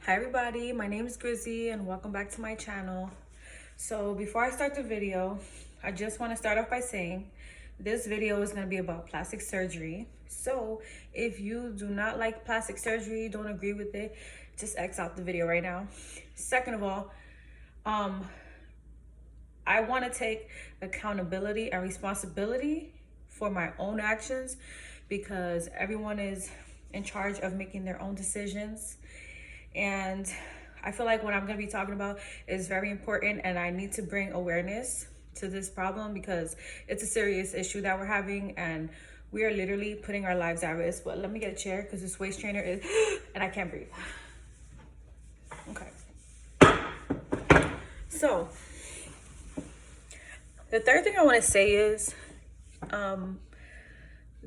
Hi everybody, my name is Grizzy and welcome back to my channel. So before I start the video, I just want to start off by saying this video is going to be about plastic surgery. So if you do not like plastic surgery, don't agree with it, just X out the video right now. Second of all, I want to take accountability and responsibility for my own actions because everyone is in charge of making their own decisions. And I feel like what I'm going to be talking about is very important, and I need to bring awareness to this problem because it's a serious issue that we're having and we are literally putting our lives at risk. But let me get a chair because this waist trainer is and I can't breathe. Okay. So the third thing I want to say is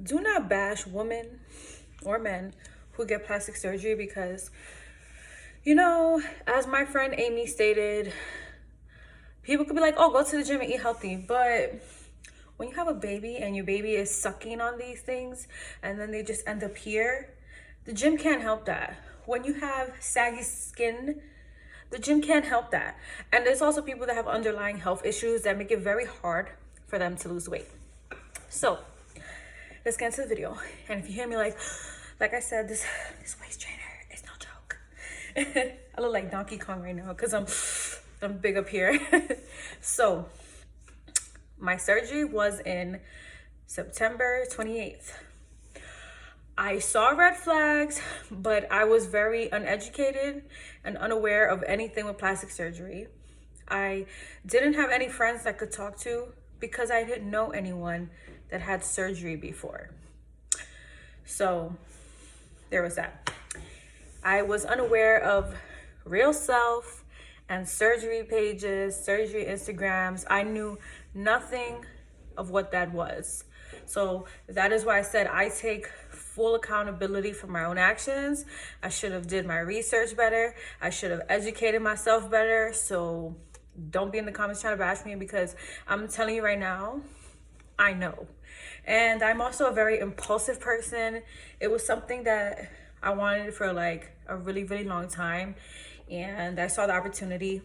do not bash women or men who get plastic surgery because, you know, as my friend Amy stated, people could be like, oh, go to the gym and eat healthy. But when you have a baby and your baby is sucking on these things and then they just end up here, the gym can't help that. When you have saggy skin, the gym can't help that. And there's also people that have underlying health issues that make it very hard for them to lose weight. So let's get into the video. And if you hear me like I said, this waist trainer is no joke. I look like Donkey Kong right now because I'm big up here. So my surgery was in September 28th. I saw red flags, but I was very uneducated and unaware of anything with plastic surgery. I didn't have any friends that I could talk to because I didn't know anyone that had surgery before. So there was that. I was unaware of Real Self and surgery pages, surgery Instagrams. I knew nothing of what that was. So that is why I said I take full accountability for my own actions. I should have did my research better. I should have educated myself better. So don't be in the comments trying to bash me because I'm telling you right now, I know. And I'm also a very impulsive person. It was something that I wanted for like a really, really long time. And I saw the opportunity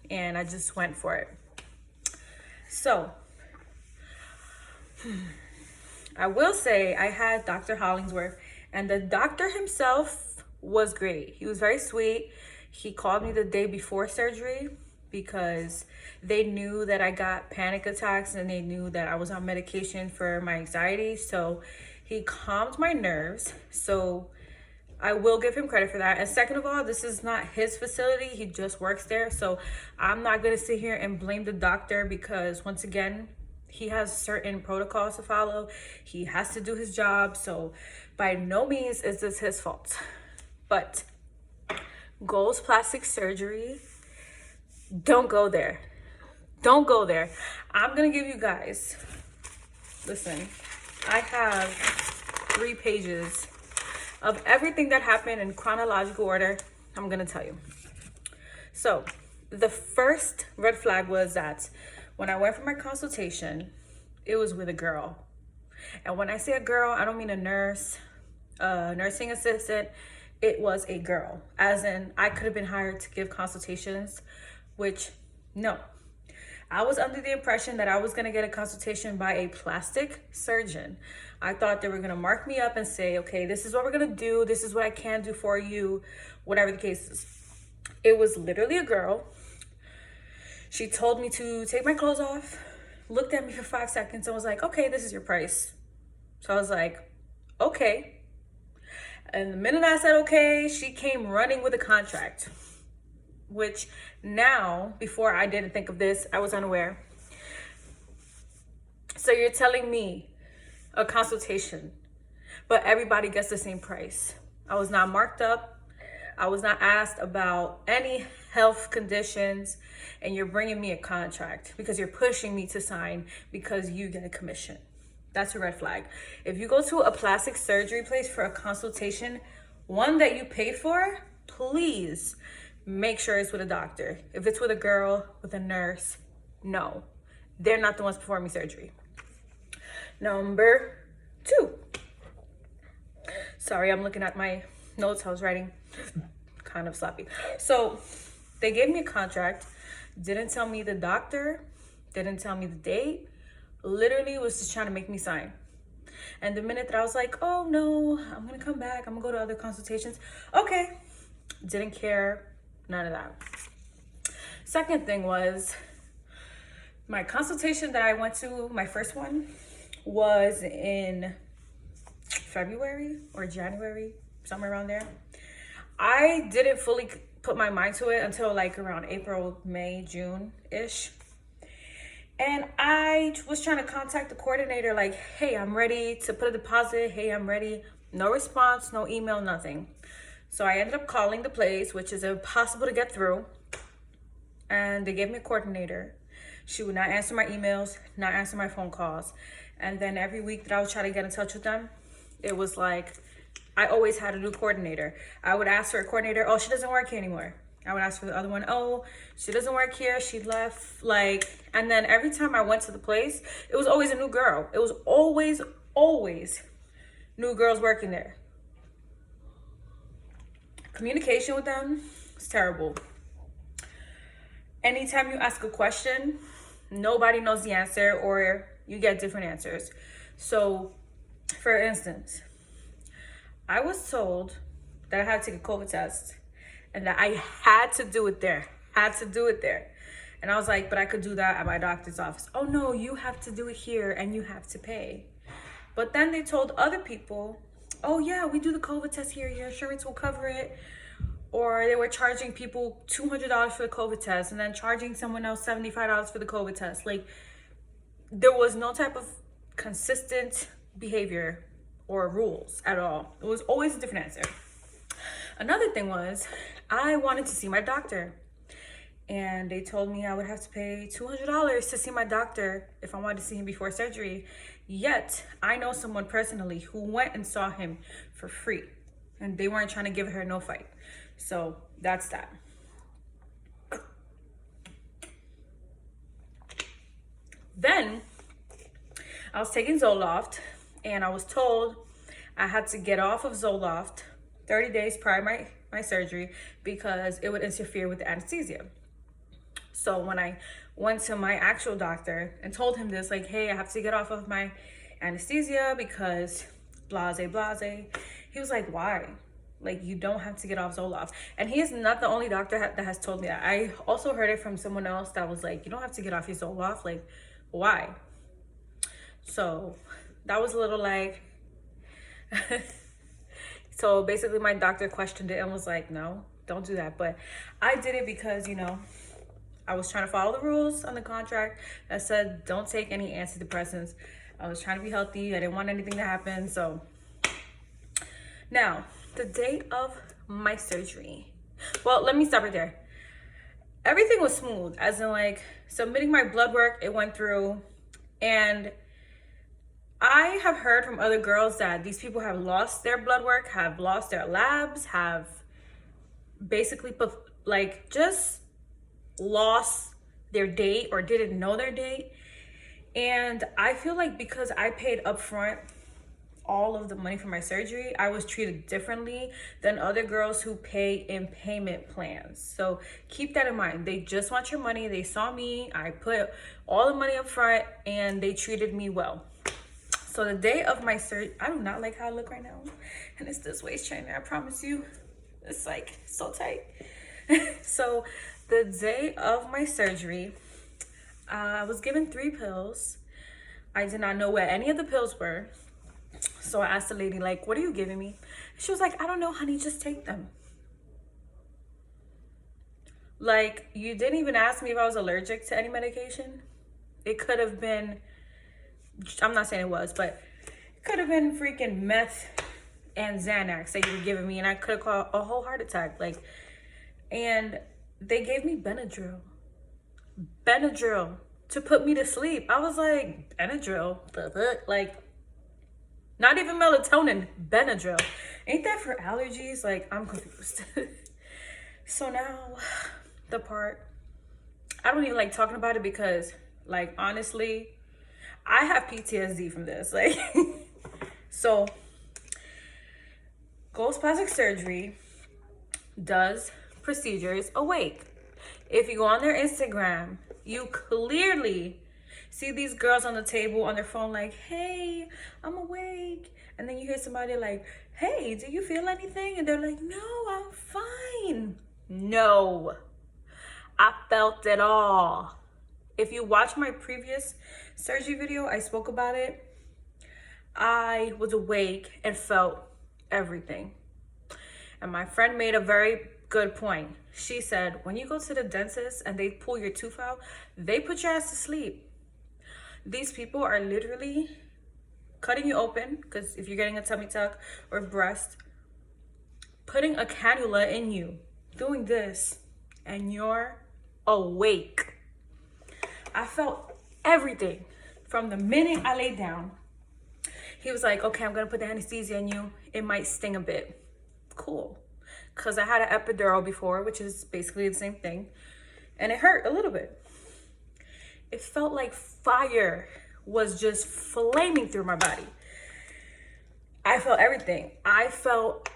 and I just went for it. So I will say I had Dr. Hollingsworth, and the doctor himself was great. He was very sweet. He called me the day before surgery because they knew that I got panic attacks and they knew that I was on medication for my anxiety. So he calmed my nerves. So I will give him credit for that. And second of all, this is not his facility. He just works there. So I'm not going to sit here and blame the doctor because once again, he has certain protocols to follow. He has to do his job. So by no means is this his fault. But Goals Plastic Surgery, don't go there. Don't go there. I'm going to give you guys, listen, I have 3 pages of everything that happened in chronological order. I'm going to tell you. So the first red flag was that when I went for my consultation, it was with a girl. And when I say a girl, I don't mean a nurse, a nursing assistant. It was a girl, as in I could have been hired to give consultations, which no. I was under the impression that I was going to get a consultation by a plastic surgeon. I thought they were going to mark me up and say, okay, this is what we're going to do. This is what I can do for you, whatever the case is. It was literally a girl. She told me to take my clothes off, looked at me for 5 seconds and was like, okay, this is your price. So I was like, okay. And the minute I said, okay, she came running with a contract, which now, before I didn't think of this, I was unaware. So you're telling me a consultation, but everybody gets the same price. I was not marked up. I was not asked about any health conditions, and you're bringing me a contract because you're pushing me to sign because you get a commission. That's a red flag. If you go to a plastic surgery place for a consultation, one that you paid for, please make sure it's with a doctor. If it's with a girl, with a nurse, no, they're not the ones performing surgery. Number 2. Sorry, I'm looking at my notes I was writing. kind of sloppy. So they gave me a contract, didn't tell me the doctor, didn't tell me the date, literally was just trying to make me sign. And the minute that I was like, oh no, I'm gonna come back, I'm gonna go to other consultations, okay, didn't care, none of that. Second thing was, my consultation that I went to, my first one, was in February or January, somewhere around there. I didn't fully put my mind to it until like around April, May, June-ish. And I was trying to contact the coordinator like, hey, I'm ready to put a deposit. Hey, I'm ready. No response, no email, nothing. So I ended up calling the place, which is impossible to get through. And they gave me a coordinator. She would not answer my emails, not answer my phone calls. And then every week that I would try to get in touch with them, it was like, I always had a new coordinator. I would ask for a coordinator, oh, she doesn't work here anymore. I would ask for the other one, oh, she doesn't work here, she left. Like, and then every time I went to the place, it was always a new girl. It was always new girls working there. Communication with them is terrible. Anytime you ask a question, nobody knows the answer, or you get different answers. So, for instance, I was told that I had to take a COVID test and that I had to do it there. And I was like, but I could do that at my doctor's office. Oh no, you have to do it here and you have to pay. But then they told other people, oh yeah, we do the COVID test here. Your insurance will cover it. Or they were charging people $200 for the COVID test and then charging someone else $75 for the COVID test. Like, there was no type of consistent behavior or rules at all. It was always a different answer. Another thing was, I wanted to see my doctor. And they told me I would have to pay $200 to see my doctor if I wanted to see him before surgery. Yet, I know someone personally who went and saw him for free. And they weren't trying to give her no fight. So, that's that. Then, I was taking Zoloft, and I was told I had to get off of Zoloft 30 days prior to my surgery because it would interfere with the anesthesia. So when I went to my actual doctor and told him this, like, hey, I have to get off of my anesthesia because blase, he was like, why? Like, you don't have to get off Zoloft. And he is not the only doctor that has told me that. I also heard it from someone else that was like, you don't have to get off your Zoloft. Like, why? So that was a little like, so basically my doctor questioned it and was like, no, don't do that. But I did it because, you know, I was trying to follow the rules on the contract that said don't take any antidepressants. I was trying to be healthy. I didn't want anything to happen. So now, the day of my surgery. Well, let me stop right there. Everything was smooth, as in like submitting my blood work, it went through. And I have heard from other girls that these people have lost their blood work, have lost their labs, have basically like just lost their date or didn't know their date. And I feel like because I paid upfront all of the money for my surgery, I was treated differently than other girls who pay in payment plans. So keep that in mind. They just want your money. They saw me, I put all the money up front, and they treated me well. So the day of my surgery, I do not like how I look right now. And it's this waist trainer, I promise you. It's like so tight. So the day of my surgery, I was given 3 pills. I did not know where any of the pills were. So I asked the lady, like, what are you giving me? She was like, I don't know, honey, just take them. Like, you didn't even ask me if I was allergic to any medication. It could have been, I'm not saying it was, but it could have been freaking meth and Xanax that you were giving me, and I could have caught a whole heart attack. Like, and they gave me Benadryl to put me to sleep. I was like, Benadryl? Like, not even melatonin, Benadryl. Ain't that for allergies? Like, I'm confused. So now, the part, I don't even like talking about it because, like, honestly, I have PTSD from this. Like, so, goes plastic surgery. does procedures awake. If you go on their Instagram, you clearly see these girls on the table on their phone like, hey, I'm awake. And then you hear somebody like, hey, do you feel anything? And they're like, no, I'm fine. No, I felt it all. If you watch my previous surgery video, I spoke about it. I was awake and felt everything. And my friend made a very good point. She said, when you go to the dentist and they pull your tooth out, they put your ass to sleep. These people are literally cutting you open, because if you're getting a tummy tuck or breast, putting a cannula in you, doing this, and you're awake. I felt everything from the minute I laid down. He was like, okay, I'm gonna put the anesthesia in you. It might sting a bit. Cool. Because I had an epidural before, which is basically the same thing. And it hurt a little bit. It felt like fire was just flaming through my body. I felt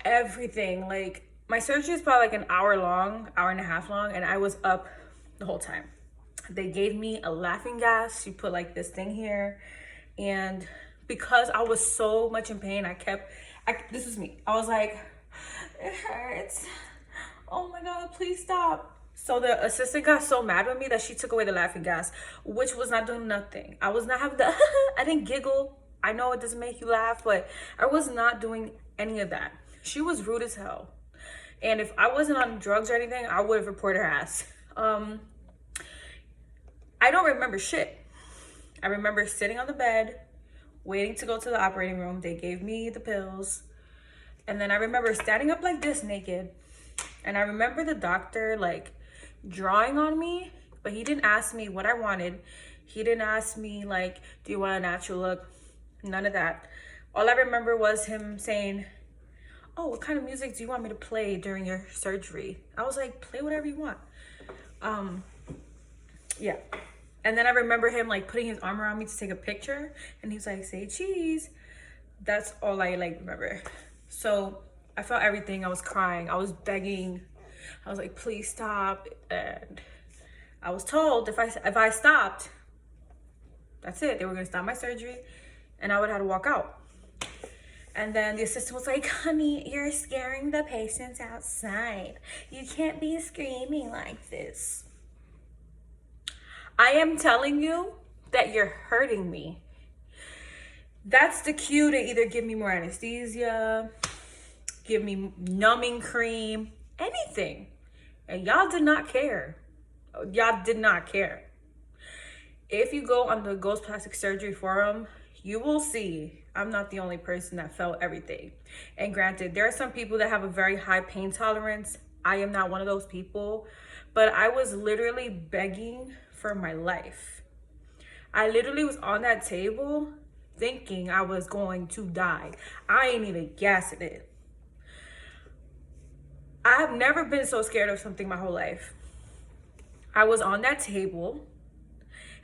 everything. Like, my surgery is probably like an hour and a half long, and I was up the whole time. They gave me a laughing gas. She put like this thing here. And because I was so much in pain, this is me. I was like, it hurts. Oh my God, please stop. So the assistant got so mad with me that she took away the laughing gas, which was not doing nothing. I was not having I didn't giggle. I know it doesn't make you laugh, but I was not doing any of that. She was rude as hell. And if I wasn't on drugs or anything, I would have reported her ass. I don't remember shit. I remember sitting on the bed, waiting to go to the operating room. They gave me the pills. And then I remember standing up like this naked. And I remember the doctor like drawing on me, but he didn't ask me what I wanted. He didn't ask me like, do you want a natural look? None of that. All I remember was him saying, oh, what kind of music do you want me to play during your surgery? I was like, play whatever you want. Yeah. And then I remember him like putting his arm around me to take a picture, and he's like, say cheese. That's all I like remember. So I felt everything. I was crying. I was begging. I was like, please stop. And I was told if I stopped, that's it. They were gonna stop my surgery and I would have to walk out. And then the assistant was like, honey, you're scaring the patients outside. You can't be screaming like this. I am telling you that you're hurting me. That's the cue to either give me more anesthesia, give me numbing cream, anything. And y'all did not care. Y'all did not care. If you go on the Ghost Plastic Surgery forum, you will see I'm not the only person that felt everything. And granted, there are some people that have a very high pain tolerance. I am not one of those people, but I was literally begging for my life. I literally was on that table thinking I was going to die. I ain't even gassing it. I've never been so scared of something my whole life. I was on that table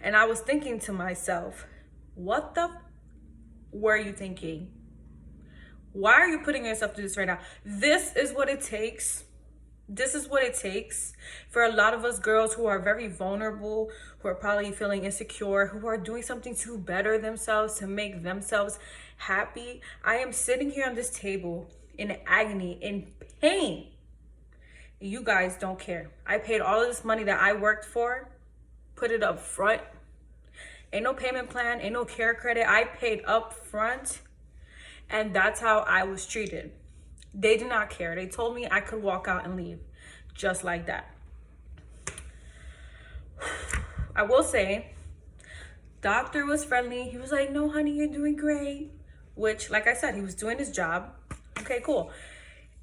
and I was thinking to myself, what the were you thinking? Why are you putting yourself through this right now? This is what it takes. This is what it takes for a lot of us girls who are very vulnerable, who are probably feeling insecure, who are doing something to better themselves, to make themselves happy. I am sitting here on this table in agony, in pain. You guys don't care. I paid all of this money that I worked for, put it up front. Ain't no payment plan, ain't no care credit. I paid up front, and that's how I was treated. They did not care. They told me I could walk out and leave just like that. I will say, doctor was friendly. He was like, no, honey, you're doing great. Which, like I said, he was doing his job. Okay, cool.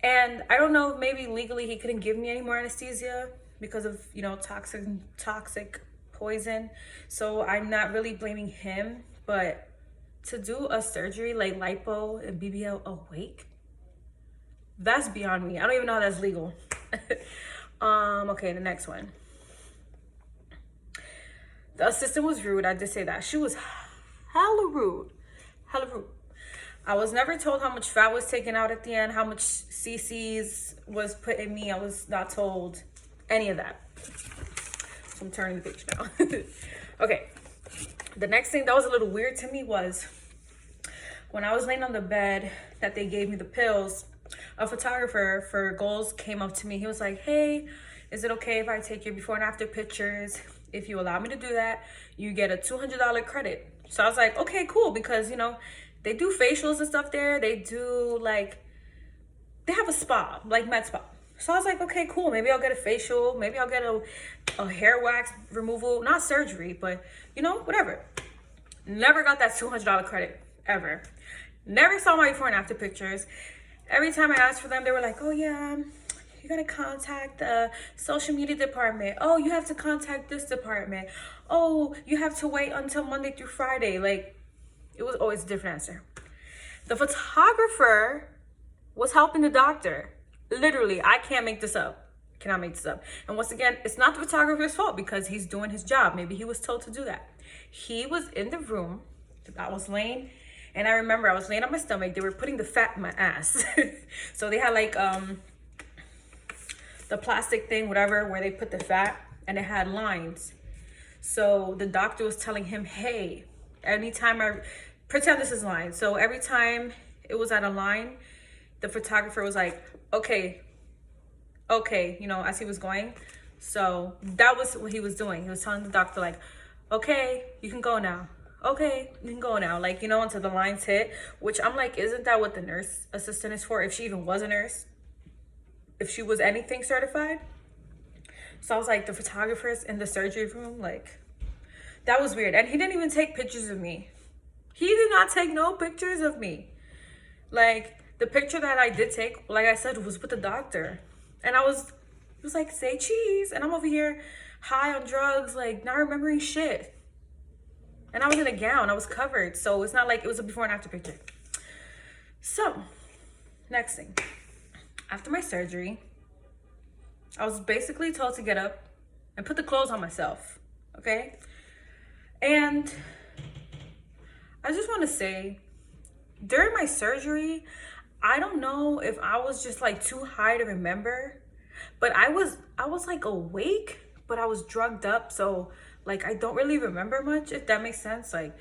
And I don't know, maybe legally he couldn't give me any more anesthesia because of, toxic poison. So I'm not really blaming him, but to do a surgery like lipo and BBL awake, that's beyond me. I don't even know how that's legal. Okay, the next one. The assistant was rude. I did say that. She was hella rude. Hella rude. I was never told how much fat was taken out at the end, how much cc's was put in me. I was not told any of that. So I'm turning the page now. Okay. The next thing that was a little weird to me was when I was laying on the bed that they gave me the pills, a photographer for Goals came up to me. He was like, hey, is it okay if I take your before and after pictures? If you allow me to do that, you get a $200 credit. So I was like, okay, cool. Because, you know, they do facials and stuff there. They do like, they have a spa, like med spa. So I was like, okay, cool. Maybe I'll get a facial. Maybe I'll get a hair wax removal. Not surgery, but, you know, whatever. Never got that $200 credit, ever. Never saw my before and after pictures. Every time I asked for them, they were like, oh, yeah, you got to contact the social media department. Oh, you have to contact this department. Oh, you have to wait until Monday through Friday. Like, it was always a different answer. The photographer was helping the doctor. Literally, I can't make this up. Cannot make this up. And once again, it's not the photographer's fault because he's doing his job. Maybe he was told to do that. He was in the room. I was laying, and I remember I was laying on my stomach. They were putting the fat in my ass. So they had like the plastic thing, whatever, where they put the fat, and it had lines. So the doctor was telling him, hey, anytime I pretend this is line. So every time it was at a line, the photographer was like, okay, you know, as he was going. So that was what he was doing. He was telling the doctor like, okay, you can go now. Okay, you can go now. Like, you know, until the lines hit, which I'm like, isn't that what the nurse assistant is for? If she even was a nurse, if she was anything certified. So I was like, the photographers in the surgery room, like, that was weird. And he didn't even take pictures of me. He did not take no pictures of me. Like, the picture that I did take, like I said, was with the doctor. And it was like, say cheese. And I'm over here high on drugs, like, not remembering shit. And I was in a gown. I was covered. So it's not like it was a before and after picture. So, next thing. After my surgery, I was basically told to get up and put the clothes on myself. Okay? And I just want to say, during my surgery, I don't know if I was just like too high to remember, but I was like awake, but I was drugged up. So like, I don't really remember much, if that makes sense. Like,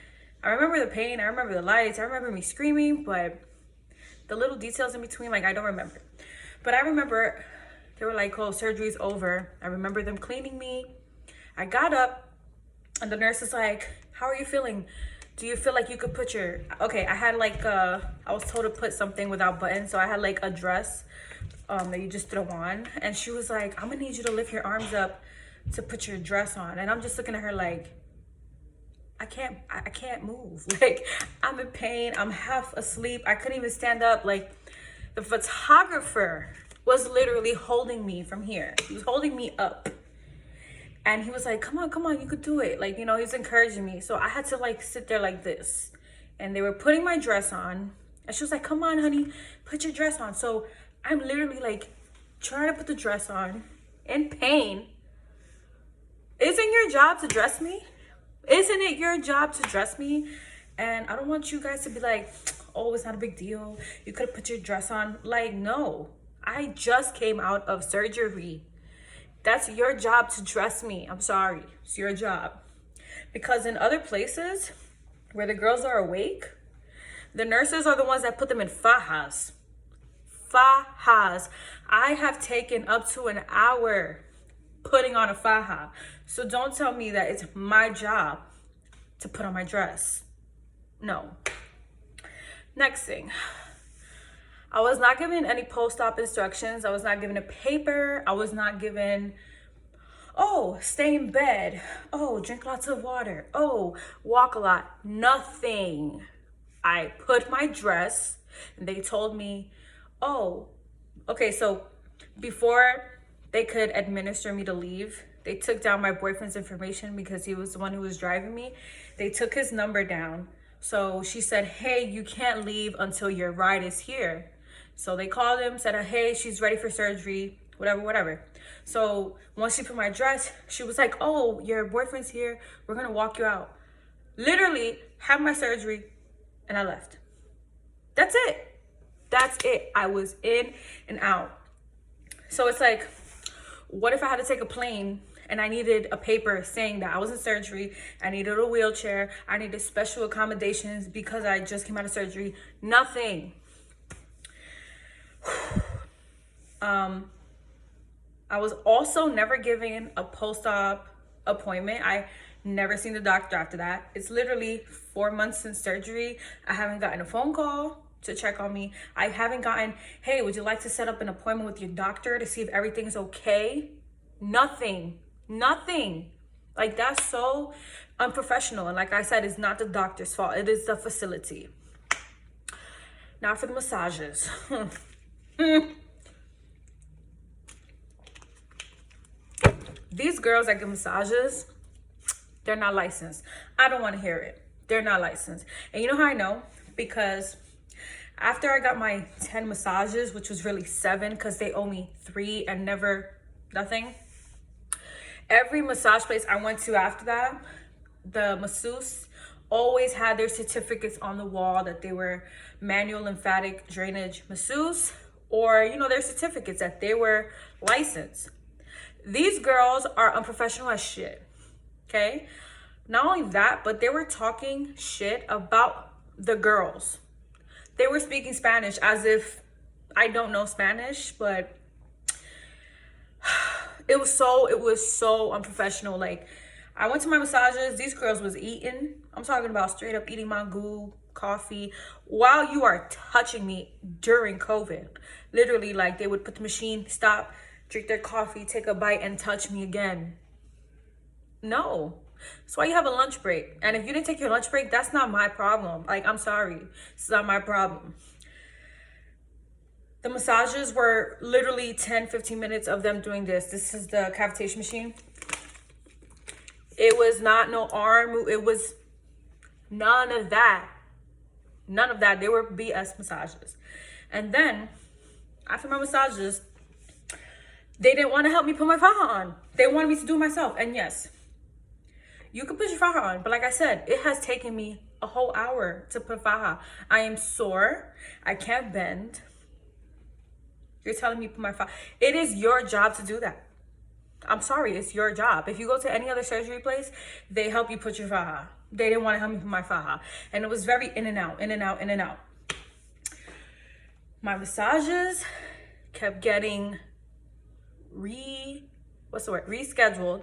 I remember the pain, I remember the lights, I remember me screaming, but the little details in between, like, I don't remember. But I remember they were like, oh, surgery's over. I remember them cleaning me. I got up and the nurse is like, how are you feeling? Do you feel like you could put your, okay, I had like, I was told to put something without buttons. So I had like a dress that you just throw on. And she was like, I'm gonna need you to lift your arms up to put your dress on. And I'm just looking at her like, I can't move. Like, I'm in pain, I'm half asleep. I couldn't even stand up. Like, the photographer was literally holding me from here. He was holding me up. And he was like, come on, you could do it. Like, you know, he's encouraging me. So I had to like sit there like this. And they were putting my dress on. And she was like, come on, honey, put your dress on. So I'm literally like trying to put the dress on in pain. Isn't your job to dress me? Isn't it your job to dress me? And I don't want you guys to be like, oh, it's not a big deal. You could have put your dress on. Like, no, I just came out of surgery. That's your job to dress me. I'm sorry. It's your job. Because in other places where the girls are awake, the nurses are the ones that put them in fajas. Fajas. I have taken up to an hour putting on a faja. So don't tell me that it's my job to put on my dress. No. Next thing. I was not given any post-op instructions. I was not given a paper. I was not given, oh, stay in bed. Oh, drink lots of water. Oh, walk a lot. Nothing. I put my dress and they told me, oh, okay, so before they could administer me to leave, they took down my boyfriend's information because he was the one who was driving me. They took his number down. So she said, hey, you can't leave until your ride is here. So they called him, said, hey, she's ready for surgery, whatever. So once she put my dress, she was like, oh, your boyfriend's here. We're going to walk you out. Literally had my surgery and I left. That's it. That's it. I was in and out. So it's like, what if I had to take a plane and I needed a paper saying that I was in surgery, I needed a wheelchair, I needed special accommodations because I just came out of surgery? Nothing. I was also never given a post-op appointment. I never seen the doctor after that. It's literally 4 months since surgery. I haven't gotten a phone call to check on me. I haven't gotten, hey, would you like to set up an appointment with your doctor to see if everything's okay? Nothing. Like, that's so unprofessional. And like I said, it's not the doctor's fault. It is the facility. Now for the massages. These girls that give massages, they're not licensed. I don't want to hear it. They're not licensed. And you know how I know? Because after I got my 10 massages, which was really 7 because they owe me 3 and never nothing. Every massage place I went to after that, the masseuse always had their certificates on the wall that they were manual lymphatic drainage masseuse, or, you know, their certificates that they were licensed. These girls are unprofessional as shit, okay? Not only that, but they were talking shit about the girls. They were speaking Spanish as if I don't know Spanish, but it was so unprofessional. Like, I went to my massages, these girls was eating. I'm talking about straight up eating my goo, coffee, while you are touching me during COVID. Literally, like, they would put the machine, stop, drink their coffee, take a bite, and touch me again. No. That's why you have a lunch break. And if you didn't take your lunch break, that's not my problem. Like, I'm sorry. It's not my problem. The massages were literally 10-15 minutes of them doing this. This is the cavitation machine. It was not no arm. It was none of that. None of that. They were BS massages. And then, after my massages, they didn't want to help me put my faja on. They wanted me to do it myself. And yes, you can put your faja on. But like I said, it has taken me a whole hour to put faja. I am sore. I can't bend. You're telling me to put my faja. It is your job to do that. I'm sorry, it's your job. If you go to any other surgery place, they help you put your faja. They didn't want to help me put my faja. And it was very in and out, in and out, in and out. My massages kept getting rescheduled,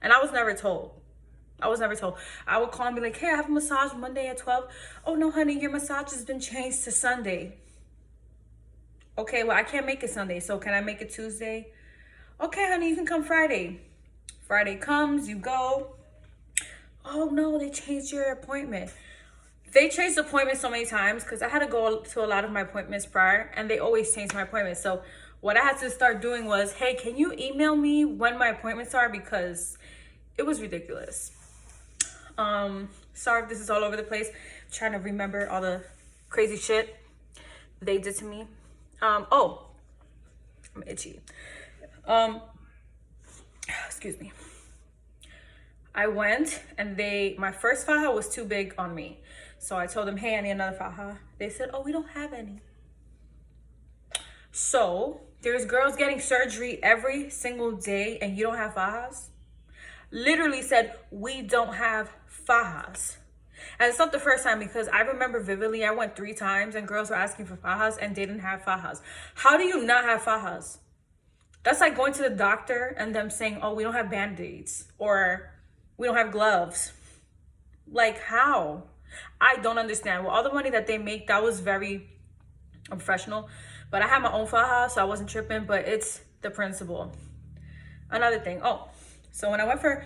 and I was never told. I would call and be like, hey, I have a massage Monday at 12. Oh no, honey, your massage has been changed to Sunday. Okay, well, I can't make it Sunday, so can I make it Tuesday? Okay, honey, you can come Friday. Friday comes, you go. Oh no, they changed your appointment. They changed the appointment so many times because I had to go to a lot of my appointments prior, and they always change my appointments. So what I had to start doing was, hey, can you email me when my appointments are? Because it was ridiculous. Sorry if this is all over the place. I'm trying to remember all the crazy shit they did to me. Oh, I'm itchy. Excuse me. I went and my first faja was too big on me. So I told them, hey, I need another faja. They said, oh, we don't have any. So there's girls getting surgery every single day and you don't have fajas? Literally said, we don't have fajas. And it's not the first time, because I remember vividly, I went 3 times and girls were asking for fajas and they didn't have fajas. How do you not have fajas? That's like going to the doctor and them saying, oh, we don't have Band-Aids or we don't have gloves. Like, how? I don't understand. Well, all the money that they make, that was very unprofessional. But I had my own faja, so I wasn't tripping, but it's the principle. Another thing. Oh, so when I went for,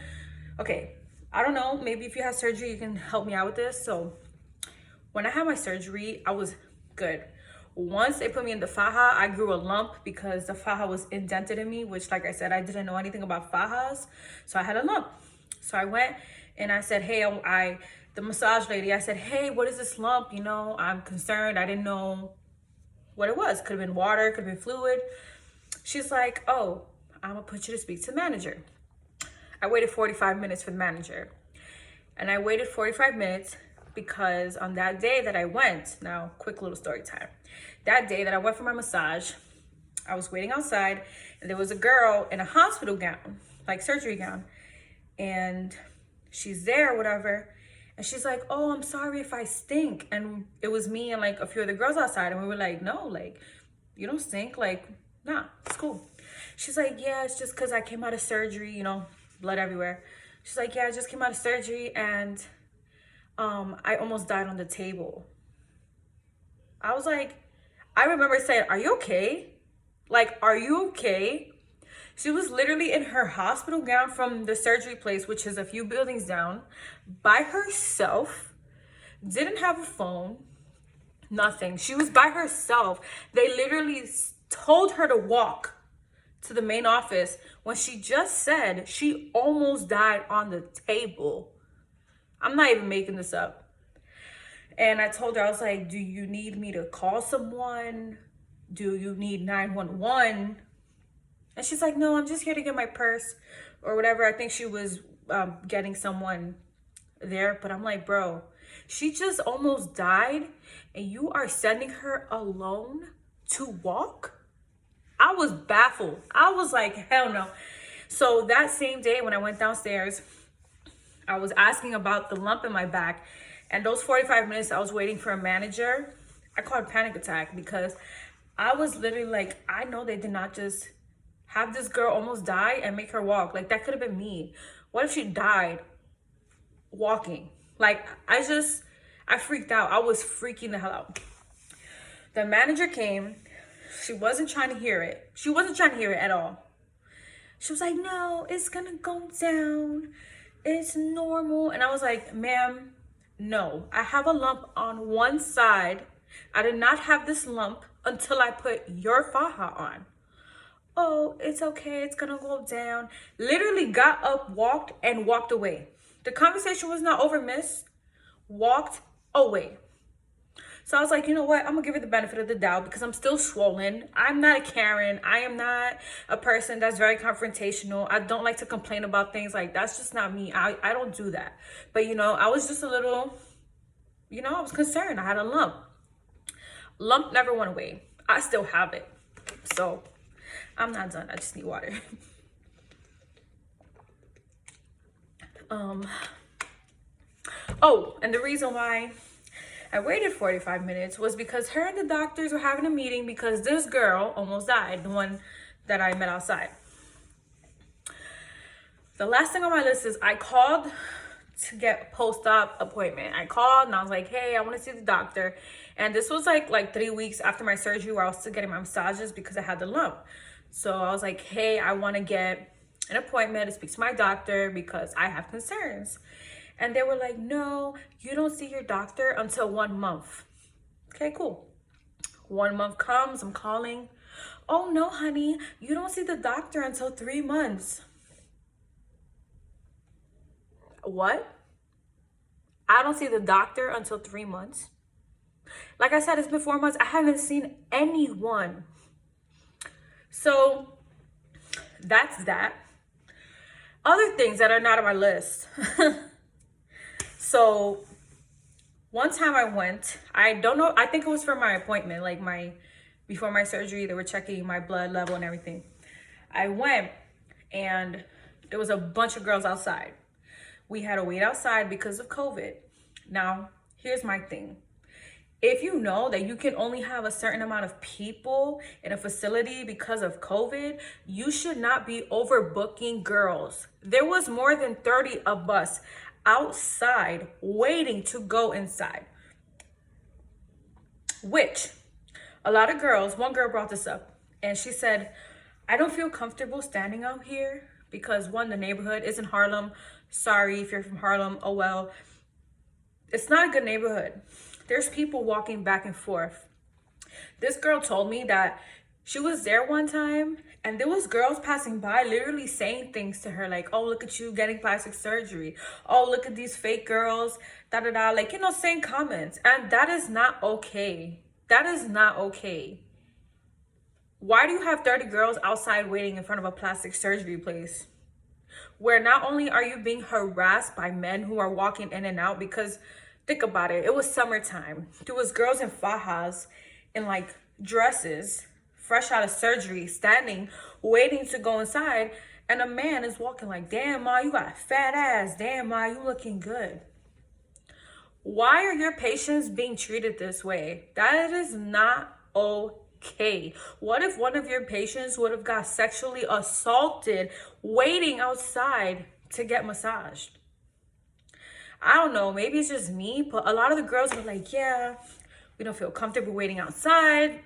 okay, I don't know, maybe if you have surgery, you can help me out with this. So when I had my surgery, I was good. Once they put me in the faja, I grew a lump because the faja was indented in me, which, like I said, I didn't know anything about fajas. So I had a lump. So I went and I said, hey, the massage lady, I said, hey, what is this lump? You know, I'm concerned. I didn't know what it was. Could have been water, could have been fluid. She's like, oh, I'm gonna put you to speak to the manager. I waited 45 minutes for the manager. And I waited 45 minutes. because on that day that I went, now quick little story time. That day that I went for my massage, I was waiting outside and there was a girl in a hospital gown, like surgery gown. And she's there, whatever. And she's like, oh, I'm sorry if I stink. And it was me and like a few other girls outside. And we were like, no, like, you don't stink. Like, nah, it's cool. She's like, yeah, it's just because I came out of surgery, you know, blood everywhere. She's like, yeah, I just came out of surgery and I almost died on the table. I was like, I remember saying, are you okay? Like, are you okay? She was literally in her hospital gown from the surgery place, which is a few buildings down, by herself, didn't have a phone, nothing. She was by herself. They literally told her to walk to the main office when she just said she almost died on the table. I'm not even making this up. And I told her, I was like, do you need me to call someone? Do you need 911? And she's like, no, I'm just here to get my purse or whatever. I think she was getting someone there. But I'm like, bro, she just almost died and you are sending her alone to walk? I was baffled. I was like, hell no. So that same day when I went downstairs, I was asking about the lump in my back. And those 45 minutes I was waiting for a manager, I called a panic attack because I was literally like, I know they did not just have this girl almost die and make her walk. Like, that could have been me. What if she died walking? Like, I freaked out. I was freaking the hell out. The manager came. She wasn't trying to hear it. She wasn't trying to hear it at all. She was like, no, it's gonna go down. It's normal. And I was like, ma'am, no. I have a lump on one side. I did not have this lump until I put your faja on. Oh, it's okay, it's gonna go down. Literally got up, walked, and walked away. The conversation was not over, miss. Walked away. So I was like, you know what? I'm gonna give her the benefit of the doubt because I'm still swollen. I'm not a Karen. I am not a person that's very confrontational. I don't like to complain about things. Like, that's just not me. I don't do that. But, you know, I was just a little, you know, I was concerned. I had a lump. Lump never went away. I still have it. So I'm not done. I just need water. Oh, and the reason why I waited 45 minutes was because her and the doctors were having a meeting because this girl almost died, the one that I met outside. The last thing on my list is I called to get a post-op appointment. I called and I was like, hey, I want to see the doctor. And this was like 3 weeks after my surgery where I was still getting my massages because I had the lump. So I was like, hey, I want to get an appointment to speak to my doctor because I have concerns. And they were like, no, you don't see your doctor until 1 month. Okay, cool. 1 month comes, I'm calling. Oh no, honey, you don't see the doctor until 3 months. What? I don't see the doctor until 3 months? Like I said, it's been 4 months. I haven't seen anyone. So that's that. Other things that are not on my list. So one time I went, I don't know, I think it was for my appointment, like before my surgery, they were checking my blood level and everything. I went and there was a bunch of girls outside. We had to wait outside because of COVID. Now, here's my thing. If you know that you can only have a certain amount of people in a facility because of COVID, you should not be overbooking girls. There was more than 30 of us outside waiting to go inside. Which, a lot of girls, one girl brought this up and she said, I don't feel comfortable standing out here because one, the neighborhood is in Harlem. Sorry if you're from Harlem, oh well. It's not a good neighborhood. There's people walking back and forth. This girl told me that she was there one time and there was girls passing by literally saying things to her like, oh, look at you getting plastic surgery. Oh, look at these fake girls, da-da-da. Like, you know, saying comments. And that is not okay. That is not okay. Why do you have 30 girls outside waiting in front of a plastic surgery place? Where not only are you being harassed by men who are walking in and out because Think about it. It was summertime. There was girls in fajas in like dresses, fresh out of surgery, standing, waiting to go inside. And a man is walking like, damn, ma, you got a fat ass. Damn, ma, you looking good. Why are your patients being treated this way? That is not okay. What if one of your patients would have got sexually assaulted waiting outside to get massaged? I don't know, maybe it's just me, but a lot of the girls were like, yeah, we don't feel comfortable waiting outside.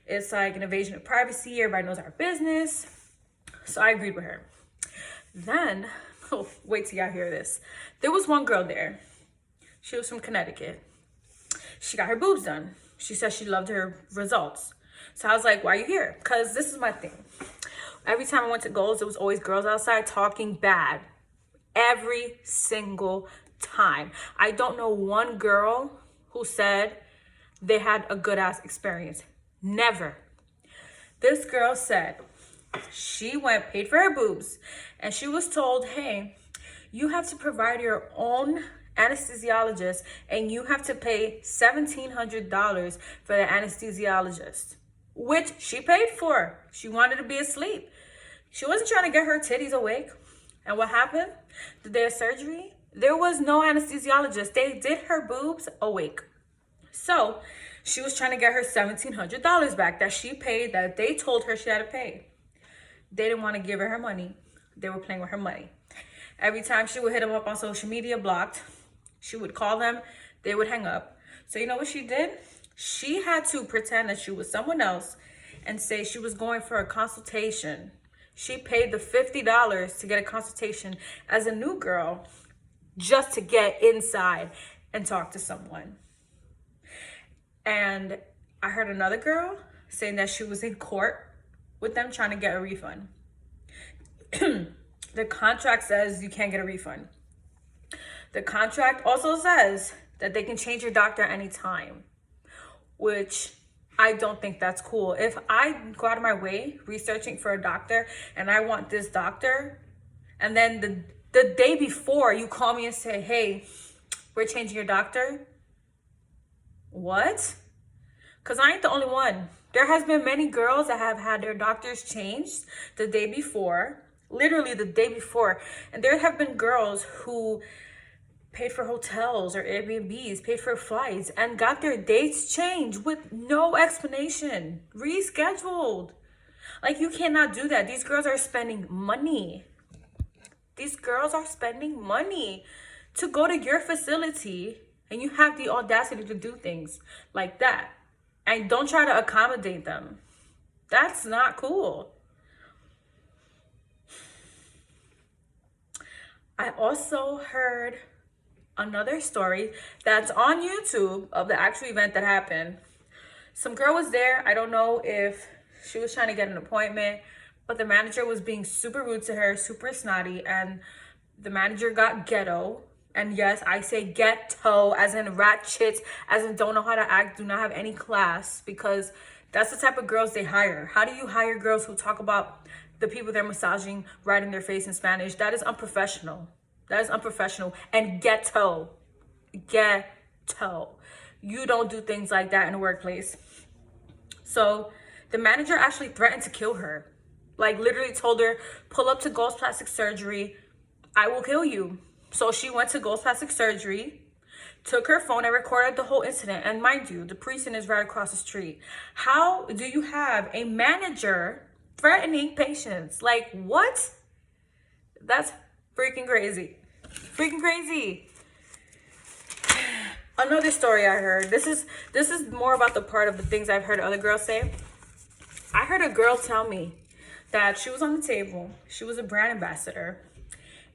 It's like an invasion of privacy. Everybody knows our business. So I agreed with her. Then, oh, wait till y'all hear this. There was one girl there. She was from Connecticut. She got her boobs done. She said she loved her results. So I was like, why are you here? Because this is my thing. Every time I went to Goals, there was always girls outside talking bad. Every single time. I don't know one girl who said they had a good ass experience. Never. This girl said she went, paid for her boobs, and she was told, hey, you have to provide your own anesthesiologist and you have to pay $1,700 for the anesthesiologist, which she paid for. She wanted to be asleep. She wasn't trying to get her titties awake. And what happened? The day of surgery, there was no anesthesiologist. They did her boobs awake. So she was trying to get her $1,700 back that she paid, that they told her she had to pay. They didn't want to give her money. They were playing with her money. Every time she would hit them up on social media, blocked, she would call them, they would hang up. So you know what she did? She had to pretend that she was someone else and say she was going for a consultation. She paid the $50 to get a consultation as a new girl just to get inside and talk to someone. And I heard another girl saying that she was in court with them trying to get a refund. The contract says you can't get a refund. The contract also says that they can change your doctor anytime, which I don't think that's cool. If I go out of my way researching for a doctor and I want this doctor, and then the day before you call me and say, hey, we're changing your doctor. What? Because I ain't the only one. There has been many girls that have had their doctors changed the day before, literally the day before. And there have been girls who paid for hotels or Airbnbs, paid for flights, and got their dates changed with no explanation, rescheduled. Like, you cannot do that. These girls are spending money. These girls are spending money to go to your facility, and you have the audacity to do things like that. And don't try to accommodate them. That's not cool. I also heard another story that's on YouTube of the actual event that happened. Some girl was there. I don't know if she was trying to get an appointment, but the manager was being super rude to her, super snotty, and the manager got ghetto. And yes, I say ghetto as in ratchet, as in don't know how to act, do not have any class, because that's the type of girls they hire. How do you hire girls who talk about the people they're massaging right in their face in Spanish? That is unprofessional. That is unprofessional and ghetto. Ghetto. You don't do things like that in the workplace. So the manager actually threatened to kill her. Like, literally told her, pull up to Gold's Plastic Surgery. I will kill you. So she went to Gold's Plastic Surgery, took her phone and recorded the whole incident. And mind you, the precinct is right across the street. How do you have a manager threatening patients? Like, what? That's freaking crazy. Freaking crazy. Another story I heard. This is more about the part of the things I've heard other girls say. I heard a girl tell me that she was on the table. She was a brand ambassador.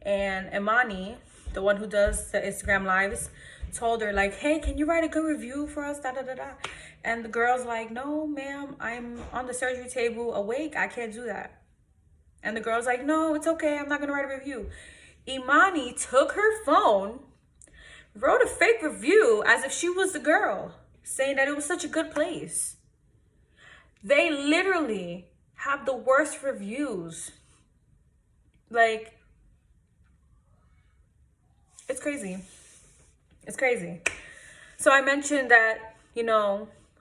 And Imani, the one who does the Instagram lives, told her, like, hey, can you write a good review for us? Da, da, da, da. And the girl's like, no, ma'am, I'm on the surgery table awake. I can't do that. And the girl's like, no, it's okay. I'm not going to write a review. Imani took her phone, wrote a fake review as if she was the girl, saying that it was such a good place. They literally have the worst reviews. Like, it's crazy. It's crazy. So I mentioned that,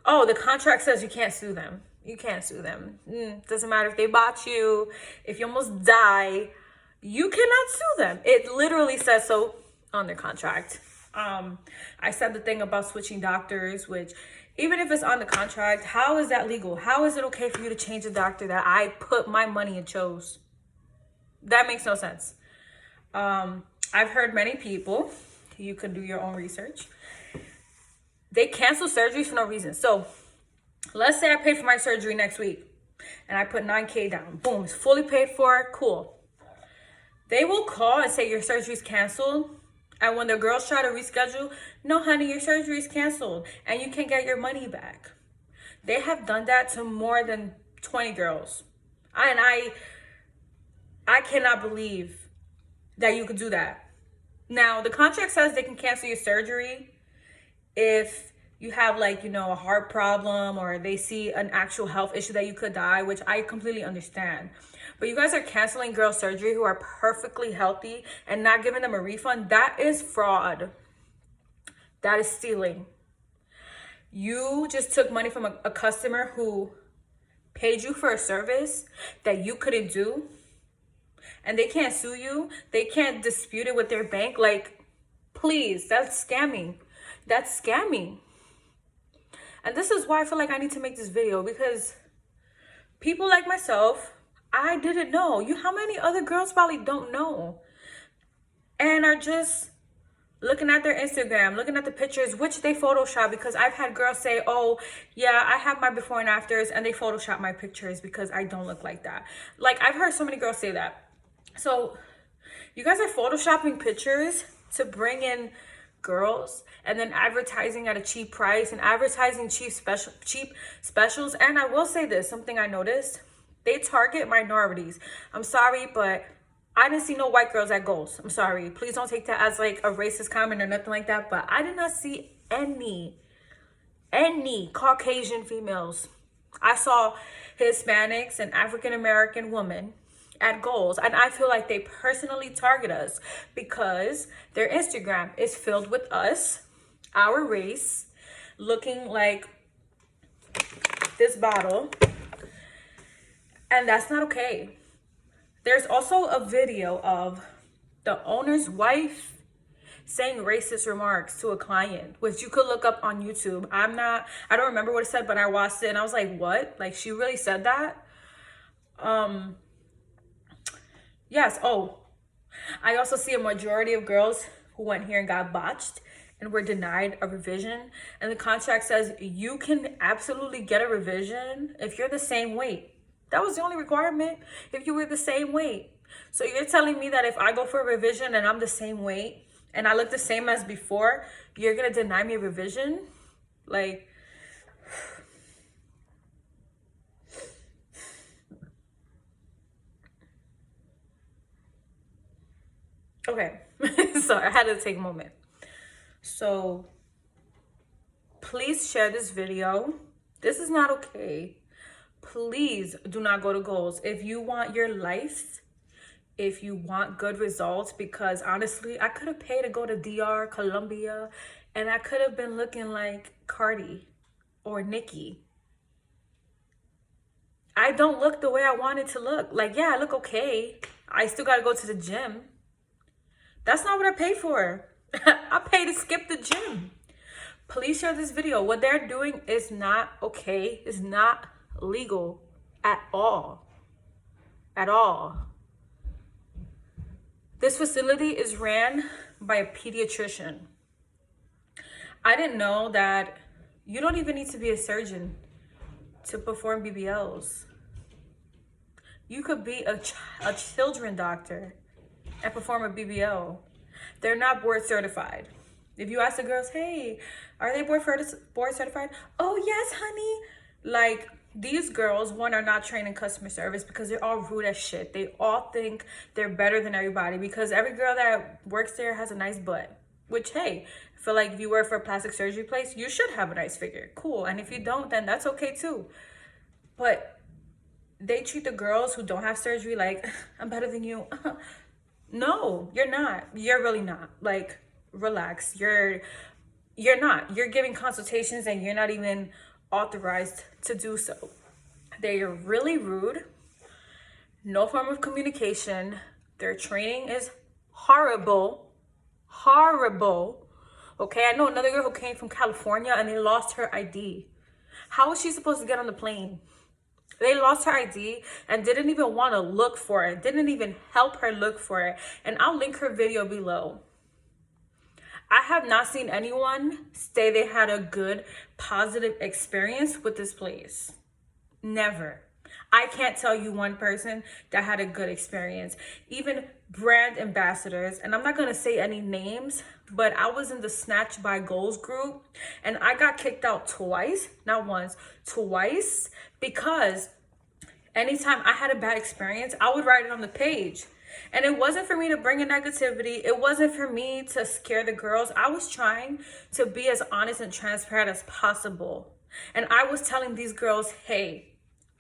oh, the contract says you can't sue them. You can't sue them. Doesn't matter if they bought you, if you almost die, you cannot sue them. It literally says so on their contract. I said the thing about switching doctors, which even if it's on the contract, how is that legal? How is it okay for you to change a doctor that I put my money and chose? That makes no sense. I've heard many people, you can do your own research, they cancel surgeries for no reason. So let's say I paid for my surgery next week and I put 9K down. Boom, it's fully paid for. Cool. They will call and say your surgery's canceled. And when the girls try to reschedule, no, honey, your surgery is canceled and you can't get your money back. They have done that to more than 20 girls. And I cannot believe that you could do that. Now, the contract says they can cancel your surgery if you have a heart problem or they see an actual health issue that you could die, which I completely understand. But you guys are canceling girls' surgery who are perfectly healthy and not giving them a refund. That is fraud. That is stealing. You just took money from a customer who paid you for a service that you couldn't do, and they can't sue you. They can't dispute it with their bank. Please, that's scamming. That's scamming. And this is why I feel like I need to make this video, because people like myself, I didn't know. How many other girls probably don't know and are just looking at their Instagram, looking at the pictures, which they Photoshop, because I've had girls say, oh, yeah, I have my before and afters, and they Photoshop my pictures because I don't look like that. I've heard so many girls say that. So you guys are Photoshopping pictures to bring in girls and then advertising at a cheap price and advertising cheap specials. And I will say this, something I noticed, they target minorities. I'm sorry, but I didn't see no white girls at Goals. I'm sorry. Please don't take that as a racist comment or nothing like that. But I did not see any Caucasian females. I saw Hispanics and African-American women at Goals. And I feel like they personally target us because their Instagram is filled with us, our race, looking like this bottle. And that's not okay. There's also a video of the owner's wife saying racist remarks to a client, which you could look up on YouTube. I don't remember what it said, but I watched it and I was like, what? She really said that? Yes. Oh, I also see a majority of girls who went here and got botched and were denied a revision. And the contract says you can absolutely get a revision if you're the same weight. That was the only requirement, if you were the same weight. So you're telling me that if I go for a revision and I'm the same weight and I look the same as before, you're going to deny me a revision? Okay. Sorry, I had to take a moment. So please share this video. This is not okay. Please do not go to Goals. If you want your life, if you want good results, because honestly, I could have paid to go to DR, Colombia, and I could have been looking like Cardi or Nicki. I don't look the way I wanted to look. Yeah, I look okay. I still got to go to the gym. That's not what I paid for. I paid to skip the gym. Please share this video. What they're doing is not okay. It's not legal at all. At all. This facility is ran by a pediatrician. I didn't know that you don't even need to be a surgeon to perform BBLs. You could be a children doctor and perform a BBL. They're not board certified. If you ask the girls, hey, are they board certified? Oh, yes, honey. These girls, one, are not trained in customer service because they're all rude as shit. They all think they're better than everybody because every girl that works there has a nice butt. Which, hey, I feel like if you work for a plastic surgery place, you should have a nice figure. Cool. And if you don't, then that's okay too. But they treat the girls who don't have surgery like, I'm better than you. No, you're not. You're really not. Relax. You're You're giving consultations and you're not even authorized to do so. They are really rude. No form of communication. Their training is horrible. Horrible. Okay, I know another girl who came from California and they lost her ID. How was she supposed to get on the plane? They lost her ID and didn't even want to look for it. Didn't even help her look for it. And I'll link her video below. I have not seen anyone say they had a good, positive experience with this place. Never. I can't tell you one person that had a good experience. Even brand ambassadors, and I'm not going to say any names, but I was in the Snatch by Goals group and I got kicked out twice, not once, twice, because anytime I had a bad experience, I would write it on the page. And it wasn't for me to bring in negativity. It wasn't for me to scare the girls. I was trying to be as honest and transparent as possible. And I was telling these girls, hey,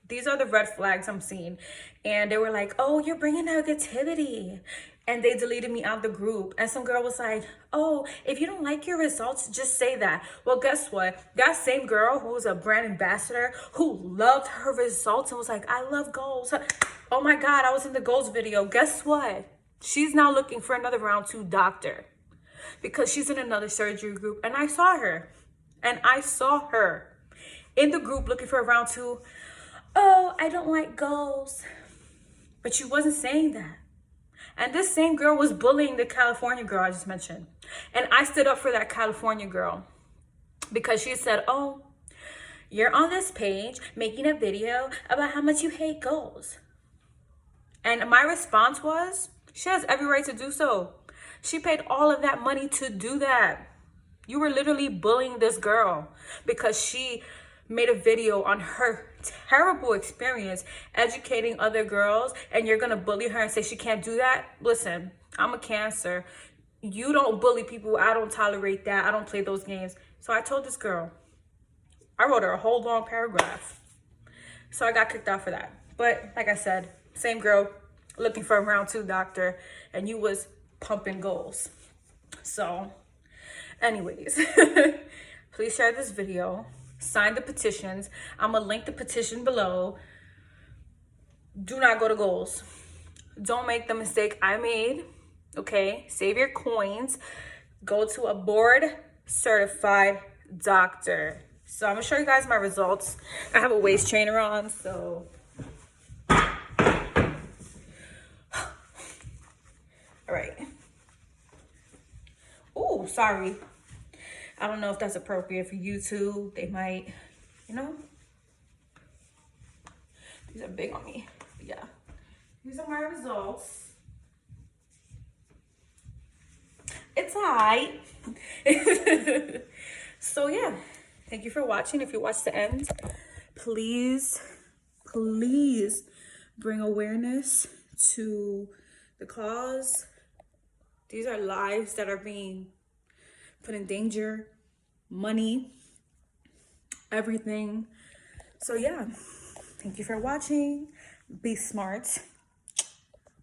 these are the red flags I'm seeing. And they were like, oh, you're bringing negativity. And they deleted me out the group. And some girl was like, oh, if you don't like your results, just say that. Well, guess what? That same girl who was a brand ambassador, who loved her results and was like, I love goals. Oh my God, I was in the goals video. Guess what? She's now looking for another round 2 doctor because she's in another surgery group. And I saw her. And I saw her in the group looking for a round 2. Oh, I don't like goals. But she wasn't saying that. And this same girl was bullying the California girl I just mentioned. And I stood up for that California girl because she said, oh, you're on this page making a video about how much you hate goals. And my response was, she has every right to do so. She paid all of that money to do that. You were literally bullying this girl because she made a video on her terrible experience educating other girls, and you're gonna bully her and say she can't do that? Listen, I'm a Cancer. You don't bully people. I don't tolerate that. I don't play those games. So I told this girl, I wrote her a whole long paragraph. So I got kicked out for that. But like I said, same girl looking for a round 2 doctor, and you was pumping goals. So anyways, please share this video. Sign the petitions. I'm going to link the petition below. Do not go to goals. Don't make the mistake I made. Okay? Save your coins. Go to a board certified doctor. So I'm going to show you guys my results. I have a waist trainer on, so. All right. Oh, sorry. I don't know if that's appropriate for YouTube. They might, you know. These are big on me. But yeah. These are my results. It's all right. So yeah. Thank you for watching. If you watched the end, please bring awareness to the cause. These are lives that are being put in danger, money, everything. So yeah, thank you for watching. Be smart.